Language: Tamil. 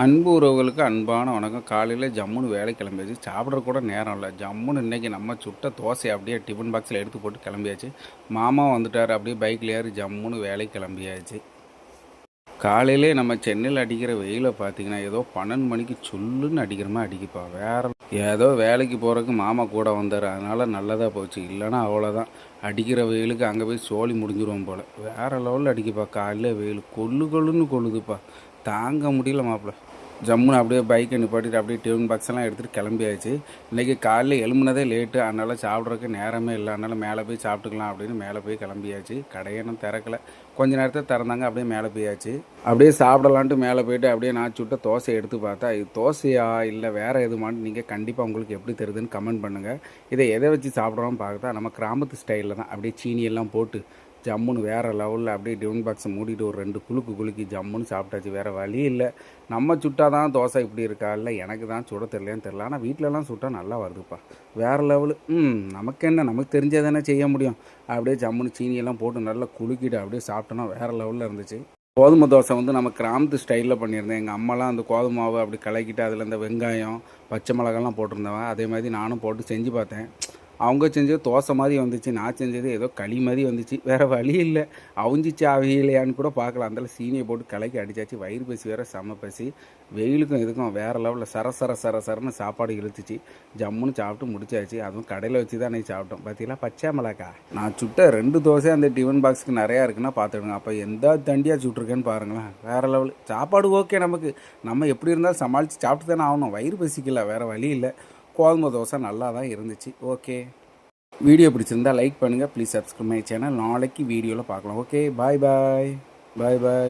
அன்பு உறவுகளுக்கு அன்பான வணக்கம். காலையில் ஜம்முன்னு வேலைக்கு கிளம்பியாச்சு. சாப்பிட்ற கூட நேரம் இல்லை. ஜம்முன்னு இன்றைக்கி நம்ம சுட்ட தோசை அப்படியே டிஃபன் பாக்ஸில் எடுத்து போட்டு கிளம்பியாச்சு. மாமா வந்துட்டார், அப்படியே பைக்கில் ஏறி ஜம்முன்னு வேலைக்கு கிளம்பியாச்சு. காலையிலே நம்ம சென்னையில் அடிக்கிற வெயிலை பார்த்தீங்கன்னா ஏதோ 12 மணிக்கு சுல்லுன்னு அடிக்கிற மாதிரி அடிக்குப்பா. ஏதோ வேலைக்கு போகிறதுக்கு மாமா கூட வந்தார், அதனால் நல்லதாக போச்சு. இல்லைன்னா அவ்வளோதான், அடிக்கிற வெயிலுக்கு அங்கே போய் சோழி முடிஞ்சிருவோம் போல். வேறு லெவலில் அடிக்குப்பா. காலையில் வெயில் கொள்ளுன்னு கொள்ளுதுப்பா, தாங்க முடியல மாப்பிள்ள. ஜம்முன்னு அப்படியே பைக்கை நிப்பாட்டிட்டு அப்படியே டிஃபன் பாக்ஸ் எல்லாம் எடுத்துகிட்டு கிளம்பியாச்சு. இன்றைக்கி காலையில் எழும்புனதே லேட்டு, அதனால் சாப்பிட்றதுக்கு நேரமே இல்லை. அதனால் மேலே போய் சாப்பிட்டுக்கலாம் அப்படின்னு மேலே போய் கிளம்பியாச்சு. கடையனும் திறக்கலை, கொஞ்ச நேரத்தை திறந்தாங்க. அப்படியே மேலே போயாச்சு. அப்படியே சாப்பிடலான்ட்டு மேலே போய்ட்டு அப்படியே நான் சுட்ட தோசை எடுத்து பார்த்தா, இது தோசையா இல்லை வேறு எதுமான்னு நீங்கள் கண்டிப்பாக உங்களுக்கு எப்படி தெரியுதுன்னு கமெண்ட் பண்ணுங்கள். இதை எதை வச்சு சாப்பிட்றோன்னு பார்த்தா நம்ம கிராமத்து ஸ்டைலில் தான். அப்படியே சீனியெல்லாம் போட்டு ஜம்முன்னு வேறு லெவலில் அப்படியே டிஃபன் பாக்ஸை மூடிட்டு ஒரு 2 குலுக்கி ஜம்முன்னு சாப்பிட்டாச்சு. வேறு வழி இல்லை. நம்ம சுட்டால் தான் தோசை இப்படி இருக்கா, இல்லை எனக்கு தான் சுட தெரியலையான்னு தெரில. ஆனால் வீட்டிலலாம் சுட்டால் நல்லா வருதுப்பா, வேறு லெவலு. நமக்கு என்ன, நமக்கு தெரிஞ்சதானே செய்ய முடியும். அப்படியே ஜம்முன்னு சீனியெல்லாம் போட்டு நல்லா குலுக்கிட்டு அப்படியே சாப்பிட்டோன்னா வேறு லெவலில் இருந்துச்சு. கோதுமை தோசை வந்து நம்ம கிராமத்து ஸ்டைலில் பண்ணியிருந்தேன். எங்கள் அம்மாலாம் அந்த கோதுமை மாவு அப்படி கலக்கிட்டு அதில் இந்த வெங்காயம் பச்சை மிளகாலாம் போட்டிருந்தவன். அதே மாதிரி நானும் போட்டு செஞ்சு பார்த்தேன். அவங்க செஞ்சது தோசை மாதிரி வந்துச்சு, நான் செஞ்சது ஏதோ களி மாதிரி வந்துச்சு. வேறு வழி இல்லை, அவிஞ்சிச்சு அவியலையான்னு கூட பார்க்கலாம். அந்தால சீனியை போட்டு கலக்கி அடித்தாச்சு. வயிறு பசி வேறு செம்ம பசி. வெயிலுக்கும் இதுக்கும் வேறு லெவலில் சரன்னு சாப்பாடு இழுத்துச்சு. ஜம்முன்னு சாப்பிட்டு முடிச்சாச்சு. அதுவும் கடையில் வச்சு தான் அன்றைக்கி சாப்பிட்டோம். பார்த்தீங்களா, பச்சை மிளகா. நான் சுட்ட 2 தோசை அந்த டிஃபன் பாக்ஸுக்கு நிறையா இருக்குன்னா பார்த்துடுங்க. அப்போ எந்த தண்டியாக சுட்டிருக்கேன்னு பாருங்களேன். வேறு லெவலு சாப்பாடு. ஓகே, நமக்கு நம்ம எப்படி இருந்தாலும் சமாளித்து சாப்பிட்டு தானே ஆகணும். வயிறு பசிக்கல, வேறு வழி இல்லை. கோதுமை தோசை நல்லா தான் இருந்துச்சு. ஓகே, வீடியோ பிடிச்சிருந்தா லைக் பண்ணுங்கள். Please subscribe my channel. நாளைக்கு வீடியோவில் பார்க்கலாம். ஓகே, பாய் பாய்.